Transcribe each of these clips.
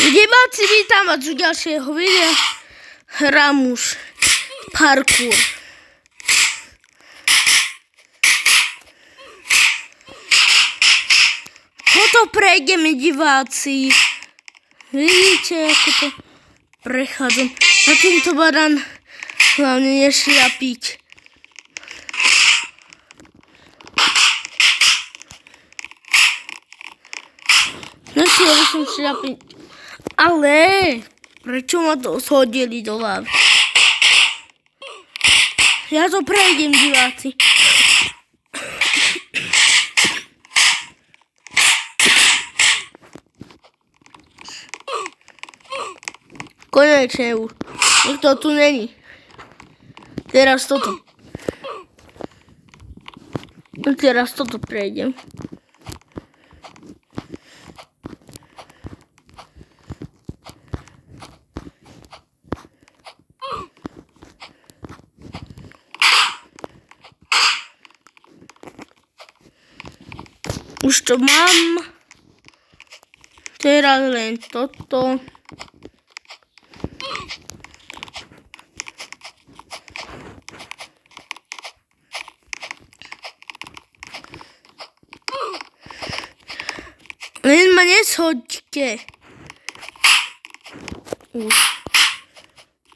Diváci, vítam vás u ďalšieho videa. Hrám už parkour. Toto prejdeme, diváci. Vidíte, ako to prechádzam. Na týmto baran hlavne nešľapiť. Nechcel by som šľapiť. Ale prečo ma to shodili do lávy? Ja to prejdem, diváci. Konečne už. Nikto tu není. Teraz toto. Teraz toto prejdem. Už to mám. Teraz len toto. Len ma neshoďte. Už.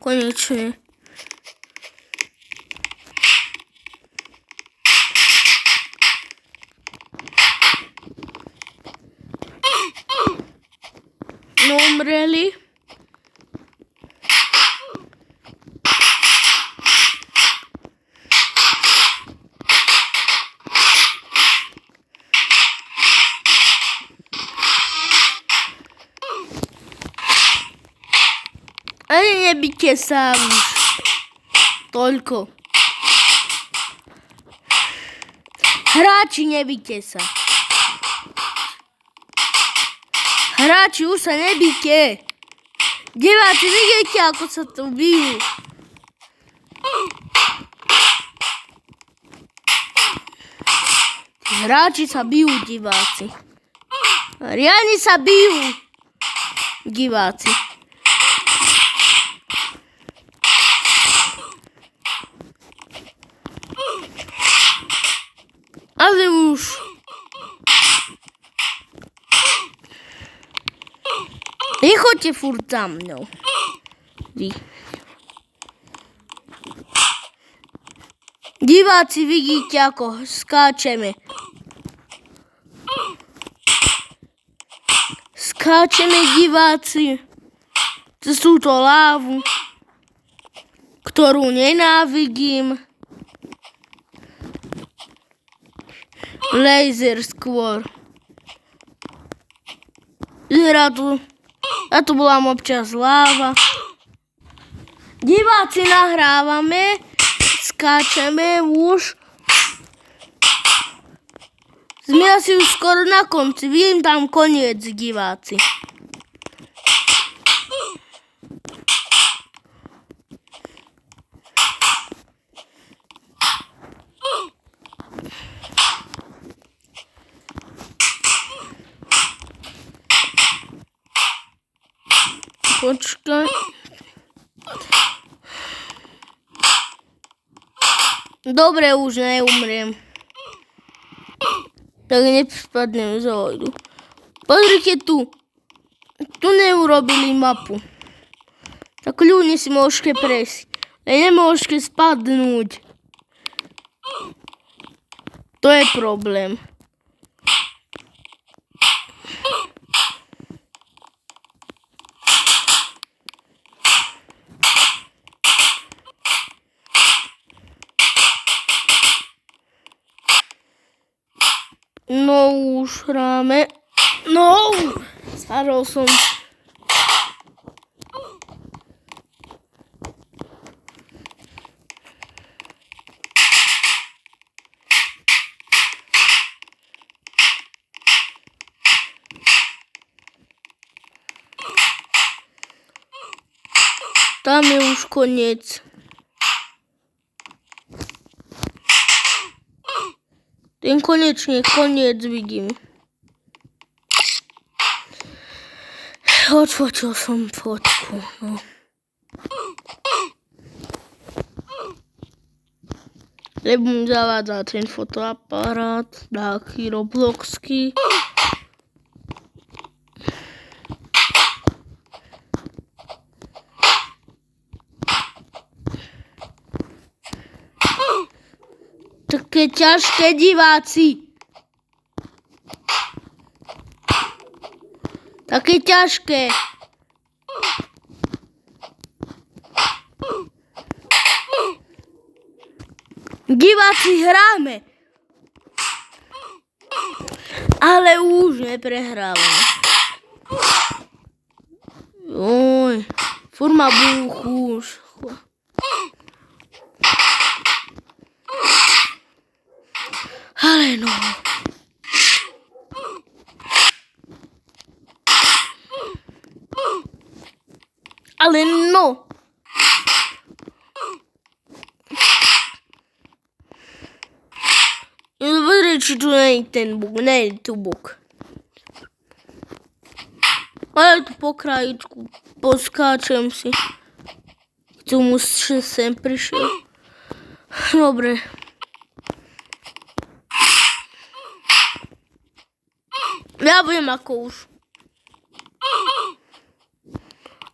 Konečne. No umreli. Ale nebíte sa už. Toľko. Hráči, nebíte sa. Hráči, už sa nebíte. Diváci, vidíte, ako sa tu bijú. Hráči sa bijú, diváci. Riadne sa bijú, diváci. Ale už. Nechoďte furt za mnou. Vy. Diváci, vidíte, ako skáčeme. Skáčeme, diváci. Cez túto lávu, ktorú nenávidím. Laser skôr. A tu bola občas láva. Diváci, nahrávame. Skáčeme už. Sme asi už skoro na konci. Vidím tam koniec, diváci. Počkaj. Dobre, už neumriem. Tak nespadnem z vodu. Pozrite tu. Tu neurobili mapu. Tak ľudne si môžete prejsť. Ale nemôžete spadnúť. To je problém. No už hráme. No! Spadol som. Tam je už koniec. Ten konečne koniec vidím. Odfotil som fotku, no. Nebudem zavádzať ten fotoaparát, taký robloxský. Také ťažké, diváci. Také ťažké. Diváci, hráme. Ale už neprehrávame. Oj, furt ma búchu už. Ale no. Ale no. Dobre, či tu nie je ten buk, nie je tu buk. Ale tu po krajičku poskáčem si. K tomu sem prišiel. Dobre. Ja viem ako už.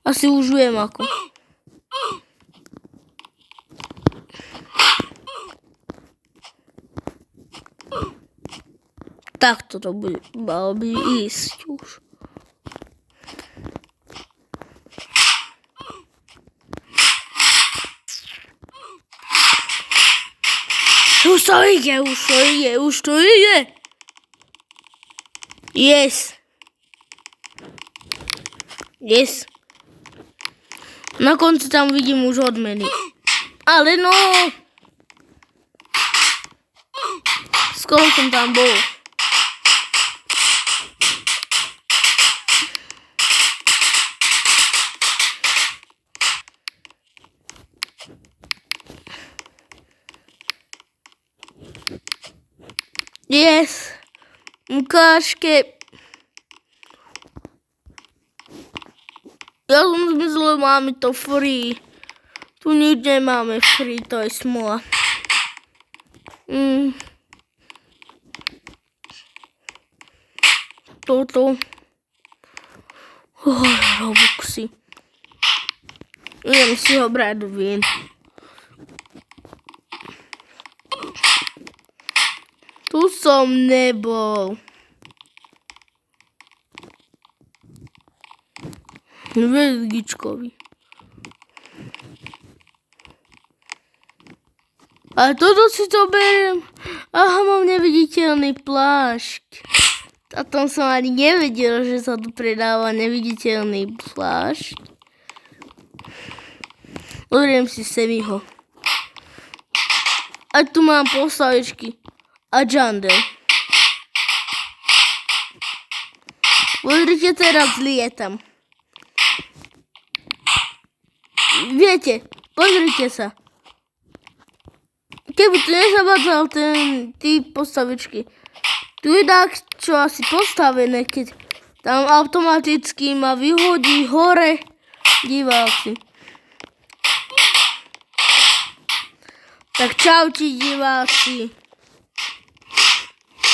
Asi už viem ako. Takto to by malo by ísť už. Už to ide, už to ide, už to ide. Yes. Yes. Na konci tam vidím už odmeny. Ale no. Skoro som tam bol. Yes. Ukážke. Ja som zmyslel, máme to free. Tu nič nemáme free, to je smola. Toto. Robuxy. Idem si ho brať vien. Tu som nebol. Veľgičkovi. A toto si to beriem. Aha, mám neviditeľný plášť. A tom som ani nevedel, že sa tu predáva neviditeľný plášť. Beriem si semiho. A tu mám postavičky. A Jandel. Pozrite, teraz lietam. Viete, pozrite sa. Keby tu nezavádzal tí postavičky. Tu je tak, čo asi postavené, keď tam automaticky ma vyhodí hore diváci. Tak čaute diváci.